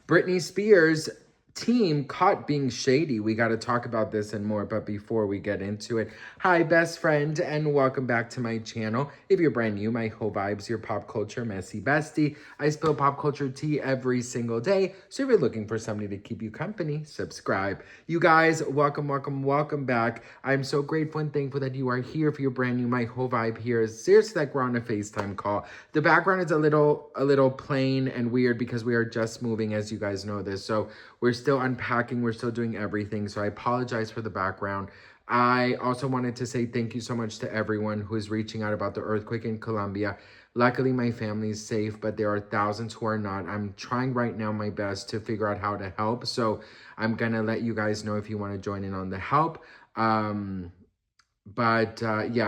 Britney Spears' team caught being shady. We got to talk about this and more, but before we get into it, hi best friend and welcome back to my channel. If you're brand new, my whole vibes, your pop culture messy bestie. I spill pop culture tea every single day, so if you're looking for somebody to keep you company, subscribe. You guys, welcome back. I'm so grateful and thankful that you are here. If you're brand new, my whole vibe here is seriously like we're on a FaceTime call. The background is a little plain and weird because we are just moving, as you guys know this, so we're still unpacking, we're still doing everything, so I apologize for the background. I also wanted to say thank you so much to everyone who is reaching out about the earthquake in Colombia. Luckily, my family is safe, but there are thousands who are not. I'm trying right now my best to figure out how to help, so I'm gonna let you guys know if you want to join in on the help. Yeah,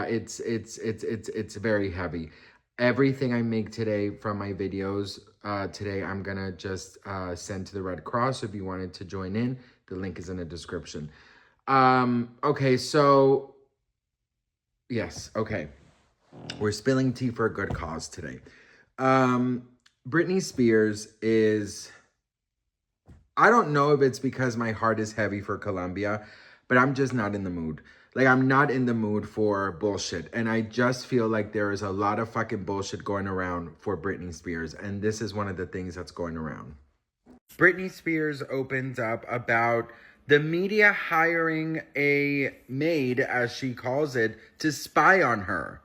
it's very heavy. Everything I make today from my videos today, I'm gonna just send to the Red Cross. So if you wanted to join in, the link is in the description. Okay, so yes, okay. We're spilling tea for a good cause today. Britney Spears is, I don't know if it's because my heart is heavy for Colombia, but I'm just not in the mood. Like, I'm not in the mood for bullshit. And I just feel like there is a lot of fucking bullshit going around for Britney Spears. And this is one of the things that's going around. Britney Spears opens up about the media hiring a maid, as she calls it, to spy on her.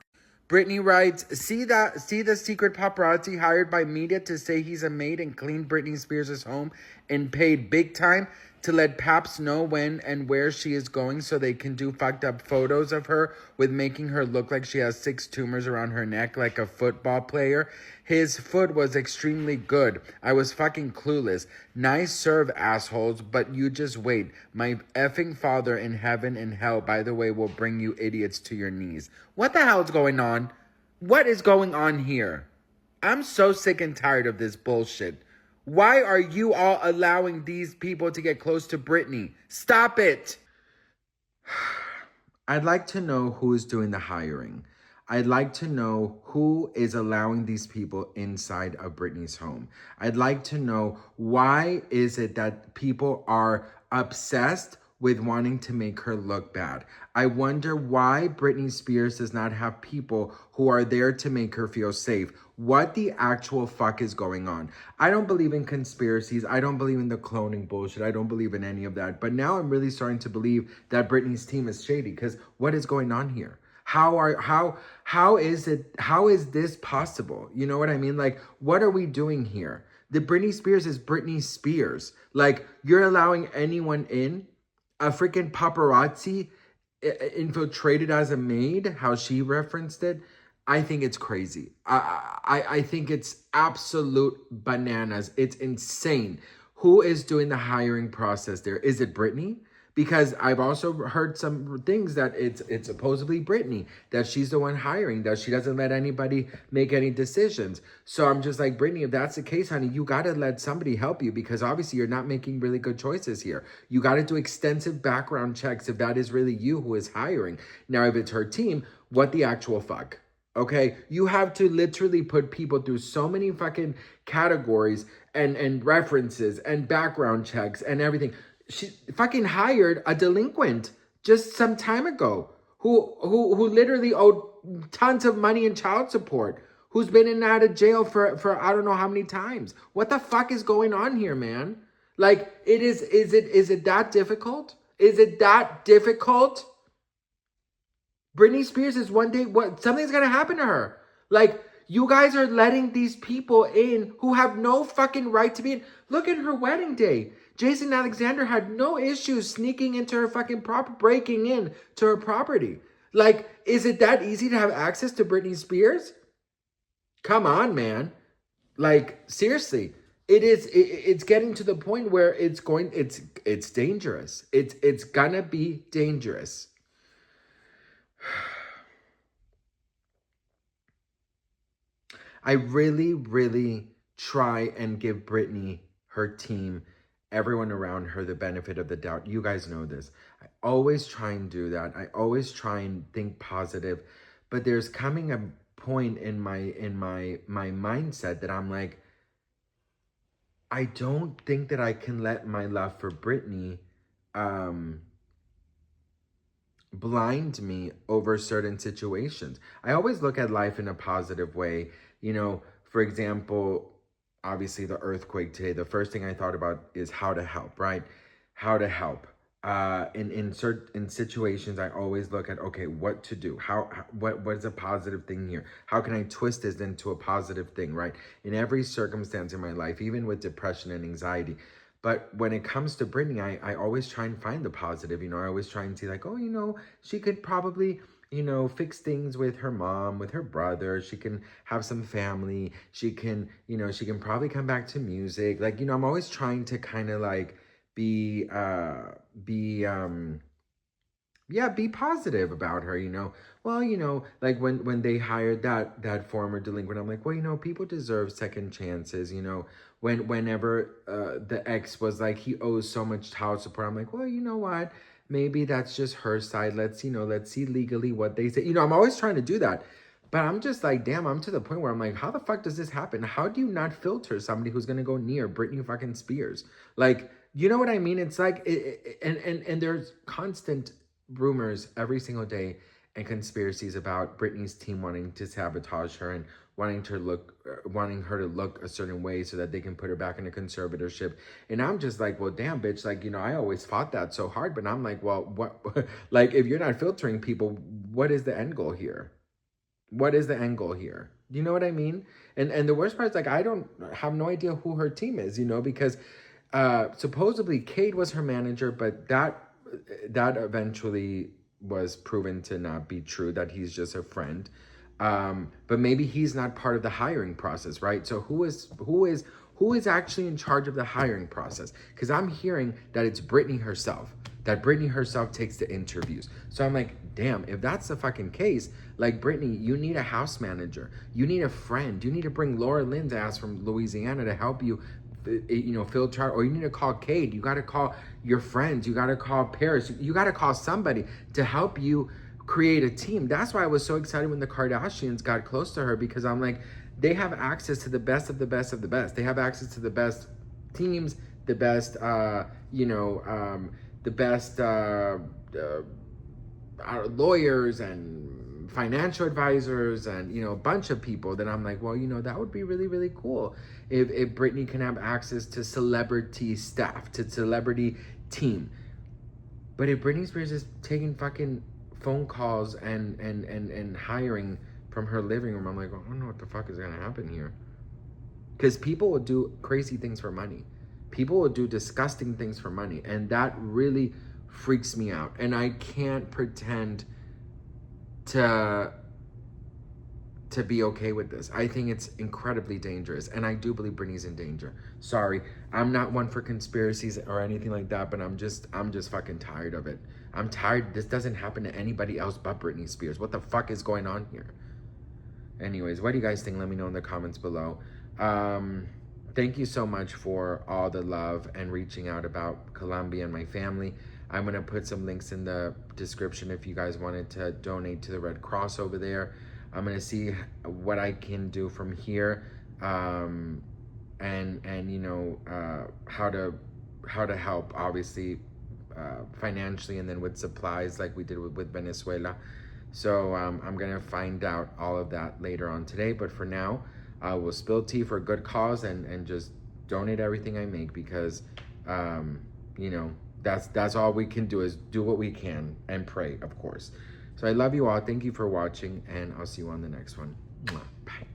Britney writes, see the secret paparazzi hired by media to say he's a maid and cleaned Britney Spears' home and paid big time to let paps know when and where she is going so they can do fucked up photos of her with making her look like she has 6 tumors around her neck like a football player. His foot was extremely good. I was fucking clueless. Nice serve, assholes, but you just wait. My effing father in heaven and hell, by the way, will bring you idiots to your knees. What the hell's going on? What is going on here? I'm so sick and tired of this bullshit. Why are you all allowing these people to get close to Britney? Stop it. I'd like to know who is doing the hiring. I'd like to know who is allowing these people inside of Britney's home. I'd like to know why is it that people are obsessed with wanting to make her look bad. I wonder why Britney Spears does not have people who are there to make her feel safe. What the actual fuck is going on? I don't believe in conspiracies. I don't believe in the cloning bullshit. I don't believe in any of that. But now I'm really starting to believe that Britney's team is shady, because what is going on here? How is this possible? You know what I mean? Like, what are we doing here? The Britney Spears is Britney Spears. Like, you're allowing anyone in? A freaking paparazzi infiltrated as a maid, how she referenced it. I think it's crazy. I think it's absolute bananas. It's insane. Who is doing the hiring process there? Is it Britney? Because I've also heard some things that it's supposedly Britney, that she's the one hiring, that she doesn't let anybody make any decisions. So I'm just like, Britney, if that's the case, honey, you got to let somebody help you, because obviously you're not making really good choices here. You got to do extensive background checks if that is really you who is hiring. Now, if it's her team, what the actual fuck? Okay, you have to literally put people through so many fucking categories and references and background checks and everything. She fucking hired a delinquent just some time ago who literally owed tons of money in child support, who's been in and out of jail for I don't know how many times. What the fuck is going on here, man? Like, is it that difficult? Is it that difficult? Britney Spears is one day, something's gonna happen to her. Like, you guys are letting these people in who have no fucking right to be in. Look at her wedding day. Jason Alexander had no issues sneaking into her fucking breaking in to her property. Like, is it that easy to have access to Britney Spears? Come on, man. Like, seriously. It's getting to the point where it's dangerous. It's gonna be dangerous. I really, really try and give Britney, her team, everyone around her the benefit of the doubt. You guys know this. I always try and do that. I always try and think positive. But there's coming a point in my mindset that I'm like, I don't think that I can let my love for Britney blind me over certain situations. I always look at life in a positive way. You know, for example, obviously the earthquake today, the first thing I thought about is how to help, right? How to help. In situations, I always look at, okay, what to do, what is a positive thing here, how can I twist this into a positive thing, right? In every circumstance in my life, even with depression and anxiety. But when it comes to Britney, I always try and find the positive. You know, I always try and see like, oh, you know, she could probably, you know, fix things with her mom, with her brother. She can have some family. She can, you know, she can probably come back to music. Like, you know, I'm always trying to kind of like be, be, yeah, be positive about her, you know. Well, you know, like when they hired that former delinquent, I'm like, well, you know, people deserve second chances, you know. Whenever the ex was like, he owes so much child support, I'm like, well, you know what, maybe that's just her side. Let's, you know, let's see legally what they say, you know. I'm always trying to do that, but I'm just like, damn, I'm to the point where I'm like, how the fuck does this happen? How do you not filter somebody who's gonna go near Britney fucking Spears? Like, you know what I mean? It's like, and there's constant rumors every single day and conspiracies about Britney's team wanting to sabotage her and wanting her to look a certain way so that they can put her back in a conservatorship. And I'm just like, well, damn, bitch, like, you know, I always fought that so hard, but I'm like, well, what, like, if you're not filtering people, what is the end goal here? What is the end goal here? You know what I mean? And the worst part is like I don't have no idea who her team is, you know, because supposedly Cade was her manager, but that eventually was proven to not be true, that he's just a friend. But maybe he's not part of the hiring process, right? So who is actually in charge of the hiring process? Because I'm hearing that it's Britney herself, that Britney herself takes the interviews. So I'm like, damn, if that's the fucking case, like Britney, you need a house manager, you need a friend, you need to bring Laura Lynn's ass from Louisiana to help you, you know, filter, or you need to call Cade, you got to call your friends, you got to call Paris, you got to call somebody to help you create a team. That's why I was so excited when the Kardashians got close to her, because I'm like, they have access to the best of the best of the best. They have access to the best teams, the best, you know, the best lawyers and financial advisors and, you know, a bunch of people that I'm like, well, you know, that would be really, really cool if Britney can have access to celebrity staff, to celebrity team. But if Britney Spears is taking fucking phone calls and hiring from her living room, I'm like, I don't know what the fuck is gonna happen here. Because people will do crazy things for money. People will do disgusting things for money. And that really freaks me out. And I can't pretend to be okay with this. I think it's incredibly dangerous. And I do believe Britney's in danger. Sorry, I'm not one for conspiracies or anything like that, but I'm just fucking tired of it. I'm tired. This doesn't happen to anybody else but Britney Spears. What the fuck is going on here? Anyways, what do you guys think? Let me know in the comments below. Thank you so much for all the love and reaching out about Colombia and my family. I'm going to put some links in the description if you guys wanted to donate to the Red Cross over there. I'm going to see what I can do from here, and you know, how to help, obviously, financially, and then with supplies like we did with Venezuela. So I'm going to find out all of that later on today. But for now, we'll spill tea for a good cause and just donate everything I make, because, you know, that's all we can do, is do what we can and pray, of course. So I love you all. Thank you for watching, and I'll see you on the next one. Bye.